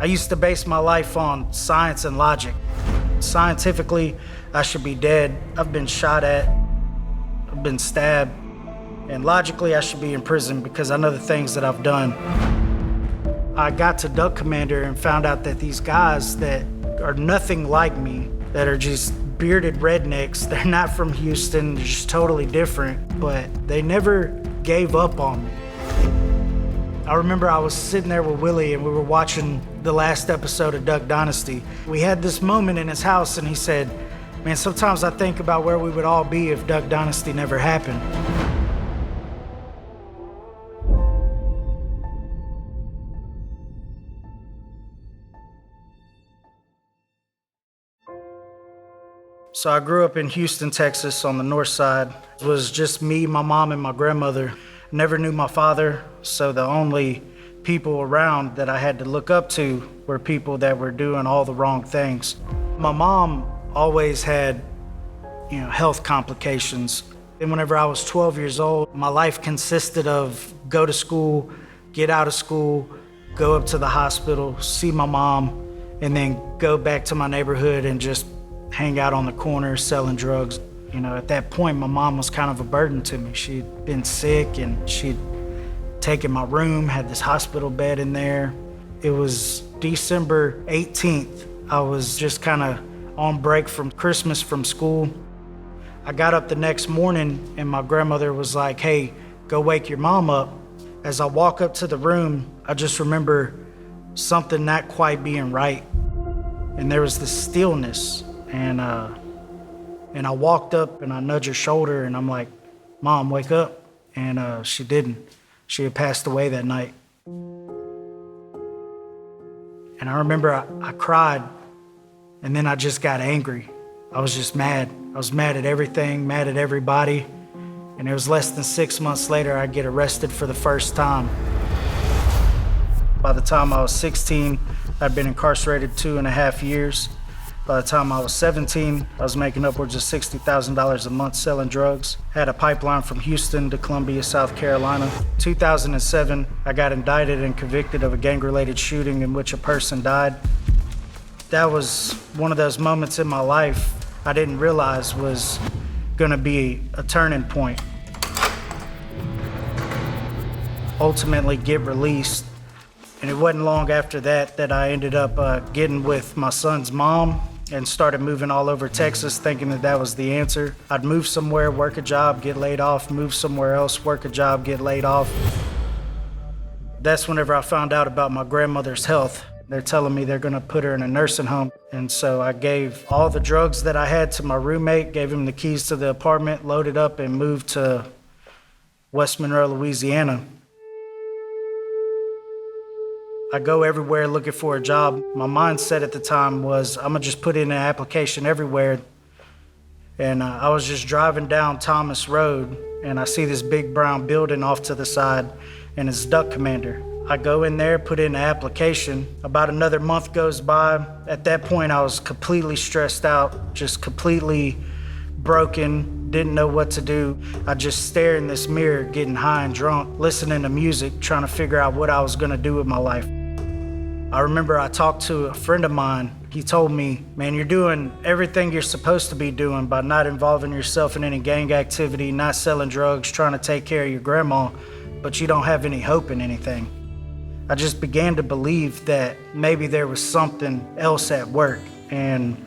I used to base my life on science and logic. Scientifically, I should be dead. I've been shot at, I've been stabbed. And logically, I should be in prison because I know the things that I've done. I got to Duck Commander and found out that these guys that are nothing like me, that are just bearded rednecks, they're not from Houston, they're just totally different, but they never gave up on me. I remember I was sitting there with Willie and we were watching the last episode of Duck Dynasty. We had this moment in his house and he said, man, sometimes I think about where we would all be if Duck Dynasty never happened. So I grew up in Houston, Texas on the north side. It was just me, my mom, and my grandmother. Never knew my father, so the only people around that I had to look up to were people that were doing all the wrong things. My mom always had, health complications. And whenever I was 12 years old, my life consisted of go to school, get out of school, go up to the hospital, see my mom, and then go back to my neighborhood and just hang out on the corner selling drugs. At that point, my mom was kind of a burden to me. She'd been sick and she'd taken my room, had this hospital bed in there. It was December 18th. I was just kind of on break from Christmas from school. I got up the next morning and my grandmother was like, hey, go wake your mom up. As I walk up to the room, I just remember something not quite being right. And there was this stillness. And I walked up and I nudged her shoulder and I'm like, Mom, wake up. And she didn't. She had passed away that night. And I remember I cried and then I just got angry. I was just mad. I was mad at everything, mad at everybody. And it was less than 6 months later, I get arrested for the first time. By the time I was 16, I'd been incarcerated 2.5 years. By the time I was 17, I was making upwards of $60,000 a month selling drugs. Had a pipeline from Houston to Columbia, South Carolina. 2007, I got indicted and convicted of a gang-related shooting in which a person died. That was one of those moments in my life I didn't realize was gonna be a turning point. Ultimately get released. And it wasn't long after that I ended up getting with my son's mom and started moving all over Texas thinking that was the answer. I'd move somewhere, work a job, get laid off, move somewhere else, work a job, get laid off. That's whenever I found out about my grandmother's health. They're telling me they're gonna put her in a nursing home. And so I gave all the drugs that I had to my roommate, gave him the keys to the apartment, loaded up and moved to West Monroe, Louisiana. I go everywhere looking for a job. My mindset at the time was, I'm gonna just put in an application everywhere. And I was just driving down Thomas Road and I see this big brown building off to the side and it's Duck Commander. I go in there, put in an application. About another month goes by. At that point, I was completely stressed out, just completely broken, didn't know what to do. I just stare in this mirror, getting high and drunk, listening to music, trying to figure out what I was gonna do with my life. I remember I talked to a friend of mine. He told me, man, you're doing everything you're supposed to be doing by not involving yourself in any gang activity, not selling drugs, trying to take care of your grandma, but you don't have any hope in anything. I just began to believe that maybe there was something else at work. And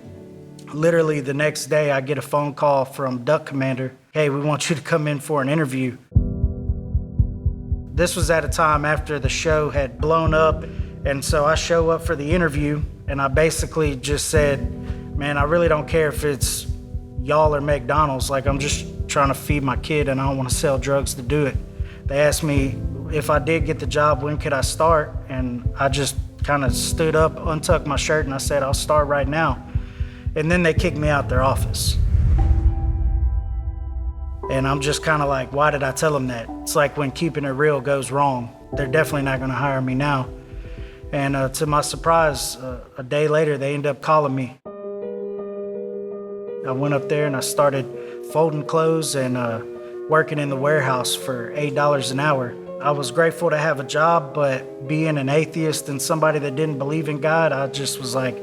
literally the next day I get a phone call from Duck Commander. Hey, we want you to come in for an interview. This was at a time after the show had blown up. And so I show up for the interview and I basically just said, man, I really don't care if it's y'all or McDonald's. Like, I'm just trying to feed my kid and I don't want to sell drugs to do it. They asked me if I did get the job, when could I start? And I just kind of stood up, untucked my shirt and I said, I'll start right now. And then they kicked me out their office. And I'm just kind of like, why did I tell them that? It's like when keeping it real goes wrong. They're definitely not gonna hire me now. And to my surprise, a day later, they ended up calling me. I went up there and I started folding clothes and working in the warehouse for $8 an hour. I was grateful to have a job, but being an atheist and somebody that didn't believe in God, I just was like,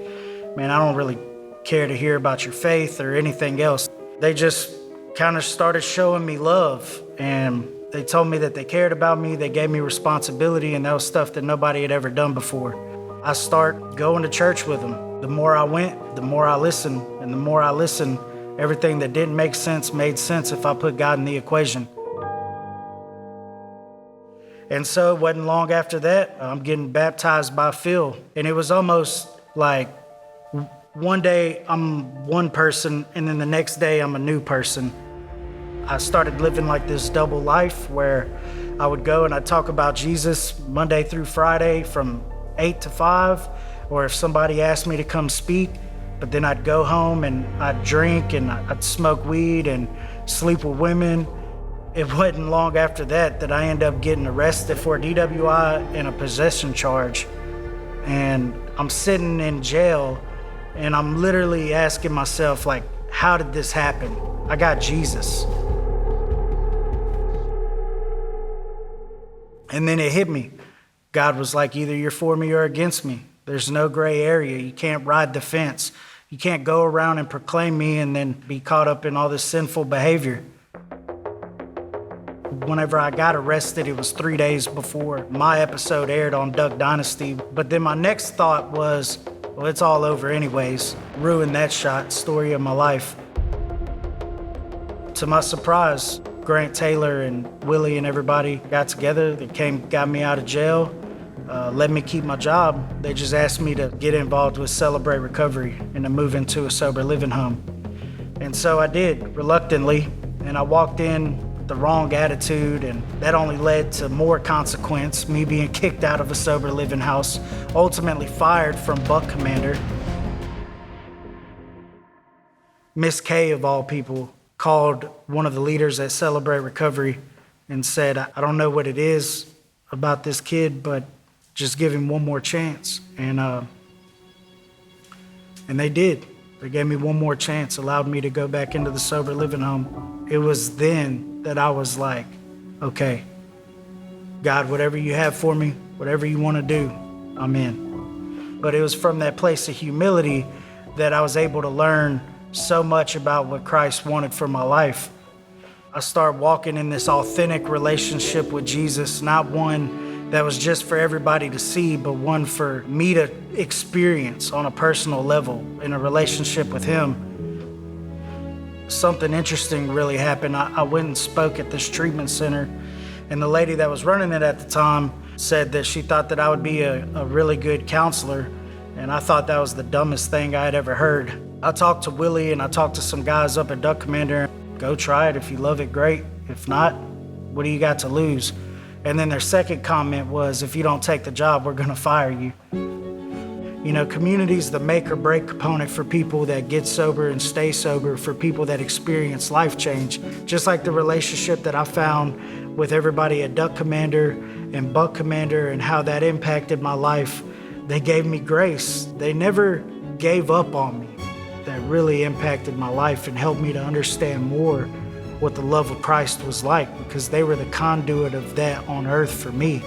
man, I don't really care to hear about your faith or anything else. They just kind of started showing me love, and they told me that they cared about me. They gave me responsibility, and that was stuff that nobody had ever done before. I start going to church with them. The more I went, the more I listened, and the more I listened, everything that didn't make sense made sense if I put God in the equation. And so it wasn't long after that, I'm getting baptized by Phil. And it was almost like one day I'm one person, and then the next day I'm a new person. I started living like this double life where I would go and I'd talk about Jesus Monday through Friday from 8 to 5, or if somebody asked me to come speak, but then I'd go home and I'd drink and I'd smoke weed and sleep with women. It wasn't long after that I ended up getting arrested for a DWI and a possession charge. And I'm sitting in jail and I'm literally asking myself, like, how did this happen? I got Jesus. And then it hit me. God was like, either you're for me or against me. There's no gray area. You can't ride the fence. You can't go around and proclaim me and then be caught up in all this sinful behavior. Whenever I got arrested, it was 3 days before my episode aired on Duck Dynasty. But then my next thought was, well, it's all over anyways. Ruined that shot, story of my life. To my surprise, Grant Taylor and Willie and everybody got together. They got me out of jail, let me keep my job. They just asked me to get involved with Celebrate Recovery and to move into a sober living home. And so I did, reluctantly, and I walked in the wrong attitude, and that only led to more consequence, me being kicked out of a sober living house, ultimately fired from Buck Commander. Miss K, of all people, called one of the leaders at Celebrate Recovery and said, I don't know what it is about this kid, but just give him one more chance. And they did. They gave me one more chance, allowed me to go back into the sober living home. It was then that I was like, okay, God, whatever you have for me, whatever you want to do, I'm in. But it was from that place of humility that I was able to learn so much about what Christ wanted for my life. I started walking in this authentic relationship with Jesus, not one that was just for everybody to see, but one for me to experience on a personal level in a relationship with Him. Something interesting really happened. I went and spoke at this treatment center, and the lady that was running it at the time said that she thought that I would be a really good counselor, and I thought that was the dumbest thing I had ever heard. I talked to Willie and I talked to some guys up at Duck Commander. Go try it. If you love it, great. If not, what do you got to lose? And then their second comment was, if you don't take the job, we're gonna fire you. You know, community's the make or break component for people that get sober and stay sober, for people that experience life change. Just like the relationship that I found with everybody at Duck Commander and Buck Commander and how that impacted my life. They gave me grace. They never gave up on me. That really impacted my life and helped me to understand more what the love of Christ was like, because they were the conduit of that on earth for me.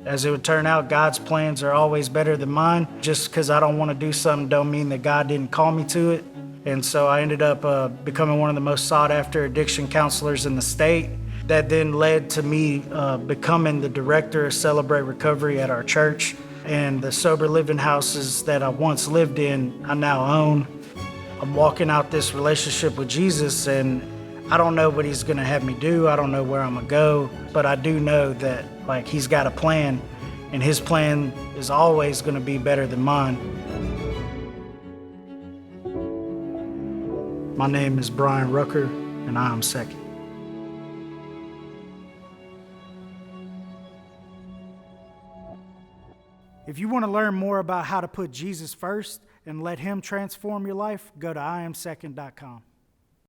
As it would turn out, God's plans are always better than mine. Just because I don't want to do something don't mean that God didn't call me to it. And so I ended up becoming one of the most sought after addiction counselors in the state. That then led to me becoming the director of Celebrate Recovery at our church. And the sober living houses that I once lived in, I now own. I'm walking out this relationship with Jesus, and I don't know what He's gonna have me do. I don't know where I'm gonna go, but I do know that He's got a plan, and His plan is always gonna be better than mine. My name is Bryan Rucker, and I am second. If you want to learn more about how to put Jesus first and let Him transform your life, go to IamSecond.com.